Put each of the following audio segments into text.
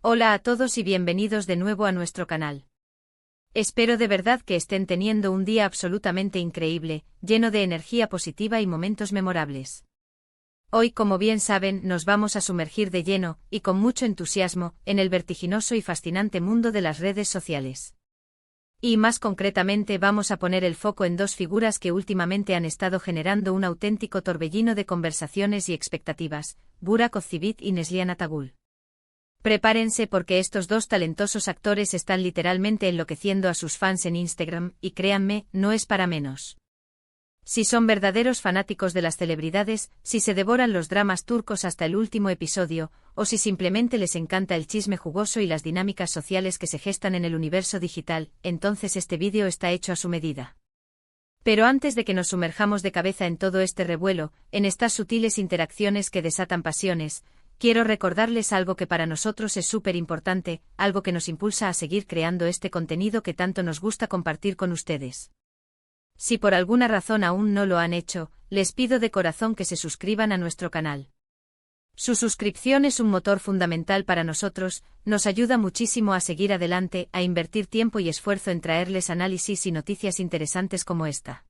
Hola a todos y bienvenidos de nuevo a nuestro canal. Espero de verdad que estén teniendo un día absolutamente increíble, lleno de energía positiva y momentos memorables. Hoy, como bien saben, nos vamos a sumergir de lleno, y con mucho entusiasmo, en el vertiginoso y fascinante mundo de las redes sociales. Y más concretamente vamos a poner el foco en dos figuras que últimamente han estado generando un auténtico torbellino de conversaciones y expectativas, Burak Ozcerbay y Neslihan Atagul. Prepárense porque estos dos talentosos actores están literalmente enloqueciendo a sus fans en Instagram, y créanme, no es para menos. Si son verdaderos fanáticos de las celebridades, si se devoran los dramas turcos hasta el último episodio, o si simplemente les encanta el chisme jugoso y las dinámicas sociales que se gestan en el universo digital, entonces este vídeo está hecho a su medida. Pero antes de que nos sumerjamos de cabeza en todo este revuelo, en estas sutiles interacciones que desatan pasiones, quiero recordarles algo que para nosotros es súper importante, algo que nos impulsa a seguir creando este contenido que tanto nos gusta compartir con ustedes. Si por alguna razón aún no lo han hecho, les pido de corazón que se suscriban a nuestro canal. Su suscripción es un motor fundamental para nosotros, nos ayuda muchísimo a seguir adelante, a invertir tiempo y esfuerzo en traerles análisis y noticias interesantes como esta.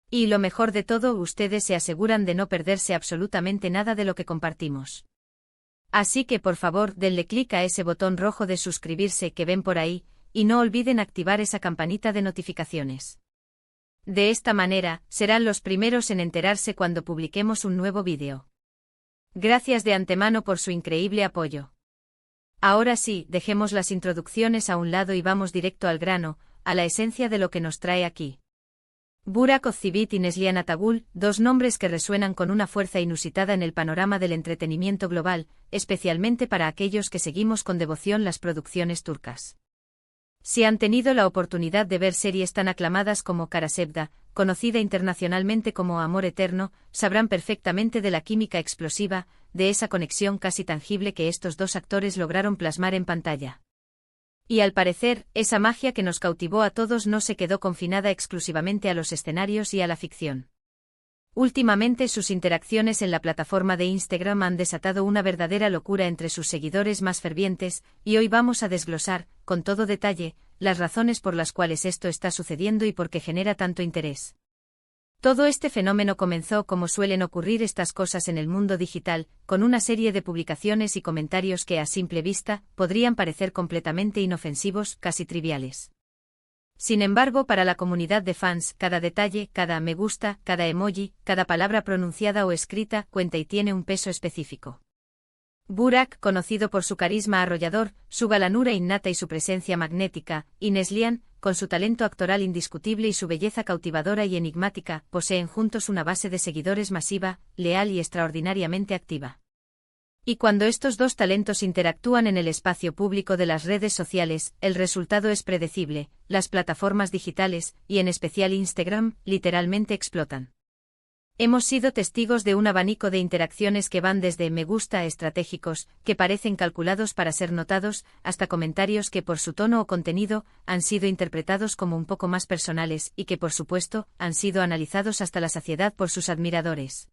Y lo mejor de todo, ustedes se aseguran de no perderse absolutamente nada de lo que compartimos. Así que por favor denle clic a ese botón rojo de suscribirse que ven por ahí, y no olviden activar esa campanita de notificaciones. De esta manera, serán los primeros en enterarse cuando publiquemos un nuevo vídeo. Gracias de antemano por su increíble apoyo. Ahora sí, dejemos las introducciones a un lado y vamos directo al grano, a la esencia de lo que nos trae aquí. Burak Ozcerbay y Neslihan Atagul, dos nombres que resuenan con una fuerza inusitada en el panorama del entretenimiento global, especialmente para aquellos que seguimos con devoción las producciones turcas. Si han tenido la oportunidad de ver series tan aclamadas como Kara Sevda, conocida internacionalmente como Amor Eterno, sabrán perfectamente de la química explosiva, de esa conexión casi tangible que estos dos actores lograron plasmar en pantalla. Y al parecer, esa magia que nos cautivó a todos no se quedó confinada exclusivamente a los escenarios y a la ficción. Últimamente sus interacciones en la plataforma de Instagram han desatado una verdadera locura entre sus seguidores más fervientes, y hoy vamos a desglosar, con todo detalle, las razones por las cuales esto está sucediendo y por qué genera tanto interés. Todo este fenómeno comenzó como suelen ocurrir estas cosas en el mundo digital, con una serie de publicaciones y comentarios que a simple vista podrían parecer completamente inofensivos, casi triviales. Sin embargo, para la comunidad de fans, cada detalle, cada me gusta, cada emoji, cada palabra pronunciada o escrita cuenta y tiene un peso específico. Burak, conocido por su carisma arrollador, su galanura innata y su presencia magnética, y Neslihan, con su talento actoral indiscutible y su belleza cautivadora y enigmática, poseen juntos una base de seguidores masiva, leal y extraordinariamente activa. Y cuando estos dos talentos interactúan en el espacio público de las redes sociales, el resultado es predecible: las plataformas digitales, y en especial Instagram, literalmente explotan. Hemos sido testigos de un abanico de interacciones que van desde me gusta estratégicos, que parecen calculados para ser notados, hasta comentarios que por su tono o contenido, han sido interpretados como un poco más personales y que por supuesto, han sido analizados hasta la saciedad por sus admiradores.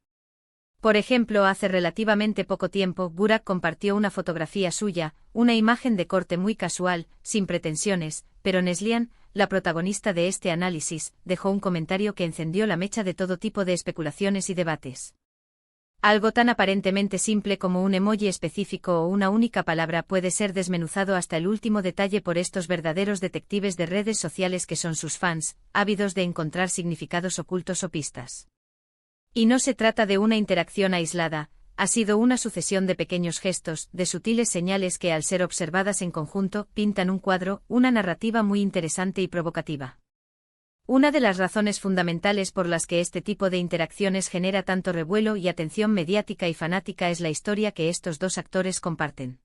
Por ejemplo, hace relativamente poco tiempo, Burak compartió una fotografía suya, una imagen de corte muy casual, sin pretensiones, pero Neslihan, la protagonista de este análisis, dejó un comentario que encendió la mecha de todo tipo de especulaciones y debates. Algo tan aparentemente simple como un emoji específico o una única palabra puede ser desmenuzado hasta el último detalle por estos verdaderos detectives de redes sociales que son sus fans, ávidos de encontrar significados ocultos o pistas. Y no se trata de una interacción aislada, ha sido una sucesión de pequeños gestos, de sutiles señales que al ser observadas en conjunto, pintan un cuadro, una narrativa muy interesante y provocativa. Una de las razones fundamentales por las que este tipo de interacciones genera tanto revuelo y atención mediática y fanática es la historia que estos dos actores comparten.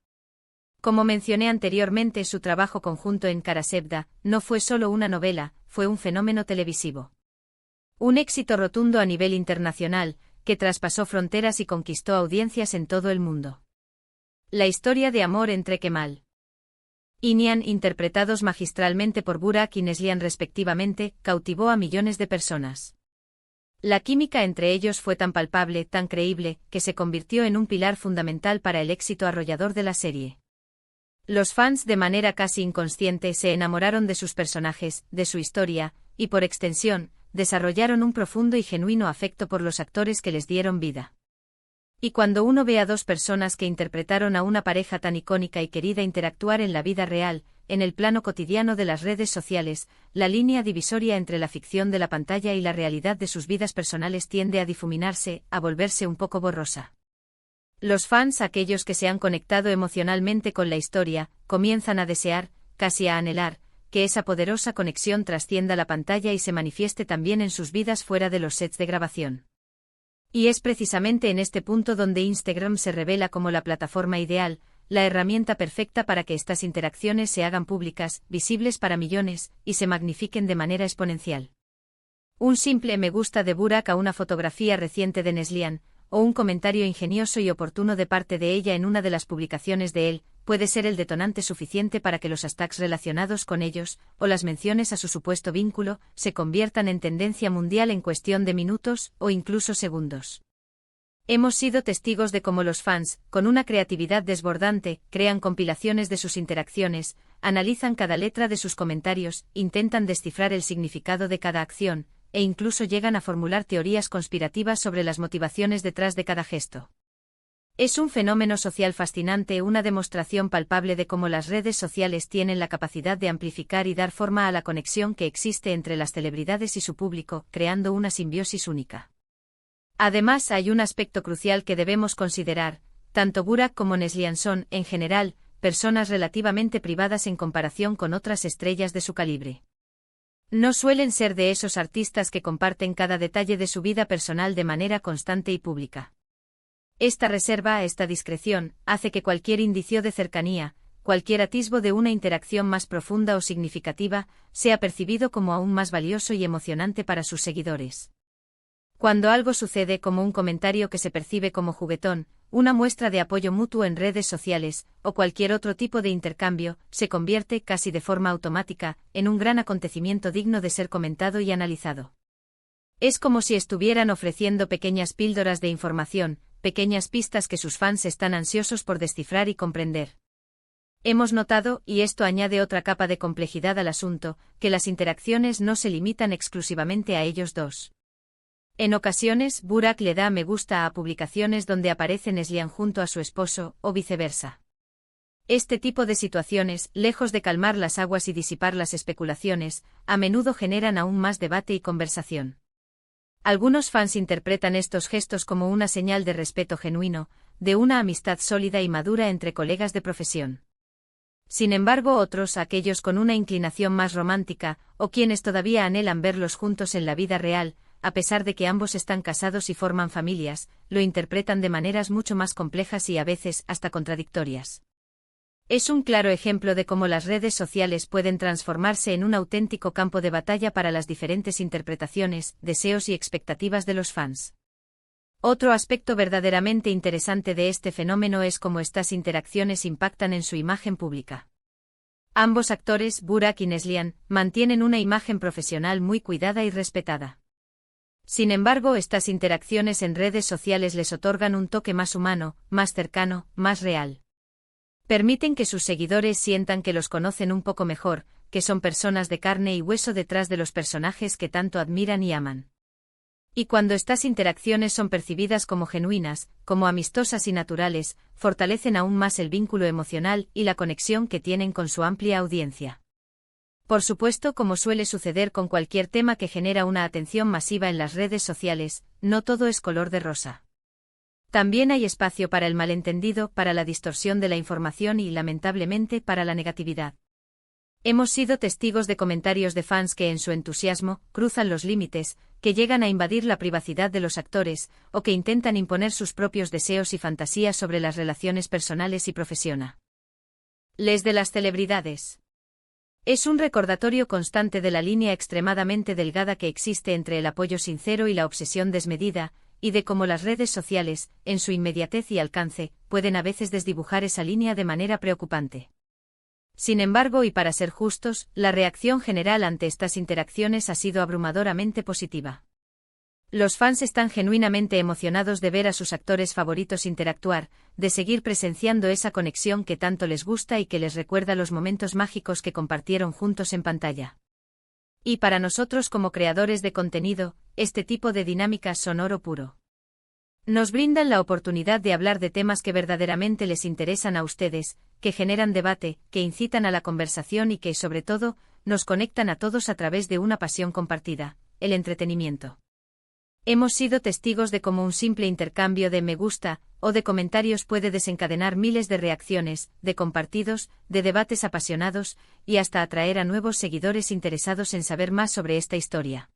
Como mencioné anteriormente, su trabajo conjunto en Kara Sevda no fue solo una novela, fue un fenómeno televisivo. Un éxito rotundo a nivel internacional, que traspasó fronteras y conquistó audiencias en todo el mundo. La historia de amor entre Kemal y Nihan, interpretados magistralmente por Burak y Neslihan respectivamente, cautivó a millones de personas. La química entre ellos fue tan palpable, tan creíble, que se convirtió en un pilar fundamental para el éxito arrollador de la serie. Los fans de manera casi inconsciente se enamoraron de sus personajes, de su historia, y por extensión, desarrollaron un profundo y genuino afecto por los actores que les dieron vida. Y cuando uno ve a dos personas que interpretaron a una pareja tan icónica y querida interactuar en la vida real, en el plano cotidiano de las redes sociales, la línea divisoria entre la ficción de la pantalla y la realidad de sus vidas personales tiende a difuminarse, a volverse un poco borrosa. Los fans, aquellos que se han conectado emocionalmente con la historia, comienzan a desear, casi a anhelar, que esa poderosa conexión trascienda la pantalla y se manifieste también en sus vidas fuera de los sets de grabación. Y es precisamente en este punto donde Instagram se revela como la plataforma ideal, la herramienta perfecta para que estas interacciones se hagan públicas, visibles para millones, y se magnifiquen de manera exponencial. Un simple me gusta de Burak a una fotografía reciente de Neslihan, o un comentario ingenioso y oportuno de parte de ella en una de las publicaciones de él, puede ser el detonante suficiente para que los hashtags relacionados con ellos, o las menciones a su supuesto vínculo, se conviertan en tendencia mundial en cuestión de minutos, o incluso segundos. Hemos sido testigos de cómo los fans, con una creatividad desbordante, crean compilaciones de sus interacciones, analizan cada letra de sus comentarios, intentan descifrar el significado de cada acción, e incluso llegan a formular teorías conspirativas sobre las motivaciones detrás de cada gesto. Es un fenómeno social fascinante, una demostración palpable de cómo las redes sociales tienen la capacidad de amplificar y dar forma a la conexión que existe entre las celebridades y su público, creando una simbiosis única. Además, hay un aspecto crucial que debemos considerar: tanto Burak como Neslihan son, en general, personas relativamente privadas en comparación con otras estrellas de su calibre. No suelen ser de esos artistas que comparten cada detalle de su vida personal de manera constante y pública. Esta reserva, esta discreción, hace que cualquier indicio de cercanía, cualquier atisbo de una interacción más profunda o significativa, sea percibido como aún más valioso y emocionante para sus seguidores. Cuando algo sucede, como un comentario que se percibe como juguetón, una muestra de apoyo mutuo en redes sociales, o cualquier otro tipo de intercambio, se convierte, casi de forma automática, en un gran acontecimiento digno de ser comentado y analizado. Es como si estuvieran ofreciendo pequeñas píldoras de información, pequeñas pistas que sus fans están ansiosos por descifrar y comprender. Hemos notado, y esto añade otra capa de complejidad al asunto, que las interacciones no se limitan exclusivamente a ellos dos. En ocasiones, Burak le da me gusta a publicaciones donde aparece Neslihan junto a su esposo, o viceversa. Este tipo de situaciones, lejos de calmar las aguas y disipar las especulaciones, a menudo generan aún más debate y conversación. Algunos fans interpretan estos gestos como una señal de respeto genuino, de una amistad sólida y madura entre colegas de profesión. Sin embargo, otros, aquellos con una inclinación más romántica, o quienes todavía anhelan verlos juntos en la vida real, a pesar de que ambos están casados y forman familias, lo interpretan de maneras mucho más complejas y a veces hasta contradictorias. Es un claro ejemplo de cómo las redes sociales pueden transformarse en un auténtico campo de batalla para las diferentes interpretaciones, deseos y expectativas de los fans. Otro aspecto verdaderamente interesante de este fenómeno es cómo estas interacciones impactan en su imagen pública. Ambos actores, Burak y Neslihan, mantienen una imagen profesional muy cuidada y respetada. Sin embargo, estas interacciones en redes sociales les otorgan un toque más humano, más cercano, más real. Permiten que sus seguidores sientan que los conocen un poco mejor, que son personas de carne y hueso detrás de los personajes que tanto admiran y aman. Y cuando estas interacciones son percibidas como genuinas, como amistosas y naturales, fortalecen aún más el vínculo emocional y la conexión que tienen con su amplia audiencia. Por supuesto, como suele suceder con cualquier tema que genera una atención masiva en las redes sociales, no todo es color de rosa. También hay espacio para el malentendido, para la distorsión de la información y, lamentablemente, para la negatividad. Hemos sido testigos de comentarios de fans que en su entusiasmo cruzan los límites, que llegan a invadir la privacidad de los actores, o que intentan imponer sus propios deseos y fantasías sobre las relaciones personales y profesionales de las celebridades. Es un recordatorio constante de la línea extremadamente delgada que existe entre el apoyo sincero y la obsesión desmedida, y de cómo las redes sociales, en su inmediatez y alcance, pueden a veces desdibujar esa línea de manera preocupante. Sin embargo, y para ser justos, la reacción general ante estas interacciones ha sido abrumadoramente positiva. Los fans están genuinamente emocionados de ver a sus actores favoritos interactuar, de seguir presenciando esa conexión que tanto les gusta y que les recuerda los momentos mágicos que compartieron juntos en pantalla. Y para nosotros como creadores de contenido, este tipo de dinámicas son oro puro. Nos brindan la oportunidad de hablar de temas que verdaderamente les interesan a ustedes, que generan debate, que incitan a la conversación y que, sobre todo, nos conectan a todos a través de una pasión compartida, el entretenimiento. Hemos sido testigos de cómo un simple intercambio de me gusta o de comentarios puede desencadenar miles de reacciones, de compartidos, de debates apasionados, y hasta atraer a nuevos seguidores interesados en saber más sobre esta historia.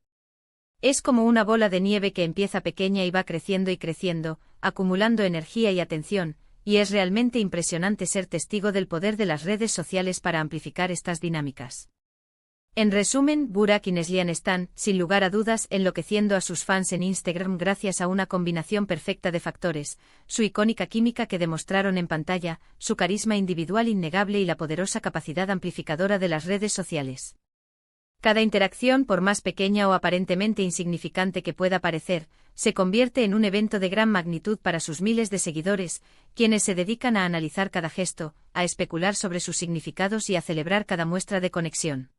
Es como una bola de nieve que empieza pequeña y va creciendo y creciendo, acumulando energía y atención, y es realmente impresionante ser testigo del poder de las redes sociales para amplificar estas dinámicas. En resumen, Burak y Neslihan están, sin lugar a dudas, enloqueciendo a sus fans en Instagram gracias a una combinación perfecta de factores, su icónica química que demostraron en pantalla, su carisma individual innegable y la poderosa capacidad amplificadora de las redes sociales. Cada interacción, por más pequeña o aparentemente insignificante que pueda parecer, se convierte en un evento de gran magnitud para sus miles de seguidores, quienes se dedican a analizar cada gesto, a especular sobre sus significados y a celebrar cada muestra de conexión.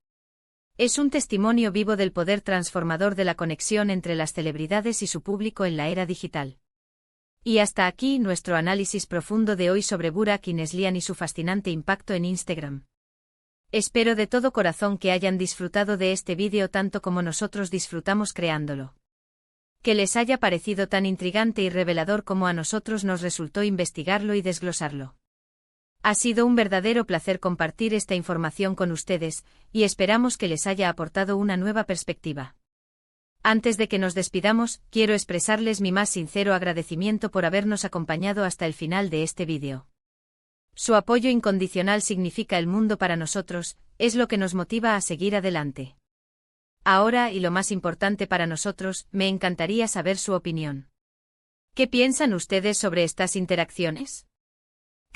Es un testimonio vivo del poder transformador de la conexión entre las celebridades y su público en la era digital. Y hasta aquí nuestro análisis profundo de hoy sobre Burak y Neslihan y su fascinante impacto en Instagram. Espero de todo corazón que hayan disfrutado de este vídeo tanto como nosotros disfrutamos creándolo. Que les haya parecido tan intrigante y revelador como a nosotros nos resultó investigarlo y desglosarlo. Ha sido un verdadero placer compartir esta información con ustedes, y esperamos que les haya aportado una nueva perspectiva. Antes de que nos despidamos, quiero expresarles mi más sincero agradecimiento por habernos acompañado hasta el final de este vídeo. Su apoyo incondicional significa el mundo para nosotros, es lo que nos motiva a seguir adelante. Ahora, y lo más importante para nosotros, me encantaría saber su opinión. ¿Qué piensan ustedes sobre estas interacciones?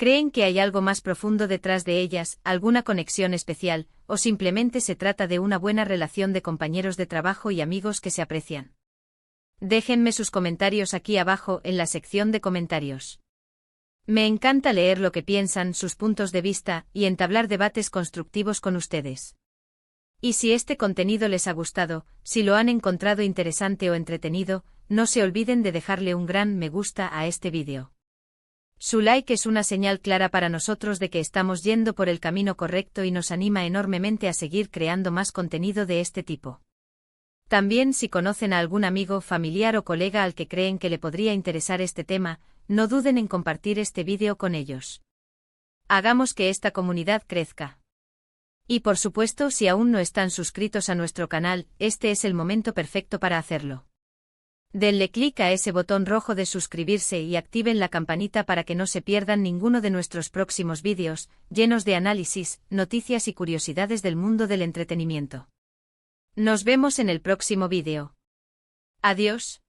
¿Creen que hay algo más profundo detrás de ellas, alguna conexión especial, o simplemente se trata de una buena relación de compañeros de trabajo y amigos que se aprecian? Déjenme sus comentarios aquí abajo en la sección de comentarios. Me encanta leer lo que piensan, sus puntos de vista, y entablar debates constructivos con ustedes. Y si este contenido les ha gustado, si lo han encontrado interesante o entretenido, no se olviden de dejarle un gran me gusta a este vídeo. Su like es una señal clara para nosotros de que estamos yendo por el camino correcto y nos anima enormemente a seguir creando más contenido de este tipo. También, si conocen a algún amigo, familiar o colega al que creen que le podría interesar este tema, no duden en compartir este vídeo con ellos. Hagamos que esta comunidad crezca. Y por supuesto, si aún no están suscritos a nuestro canal, este es el momento perfecto para hacerlo. Denle clic a ese botón rojo de suscribirse y activen la campanita para que no se pierdan ninguno de nuestros próximos vídeos, llenos de análisis, noticias y curiosidades del mundo del entretenimiento. Nos vemos en el próximo vídeo. Adiós.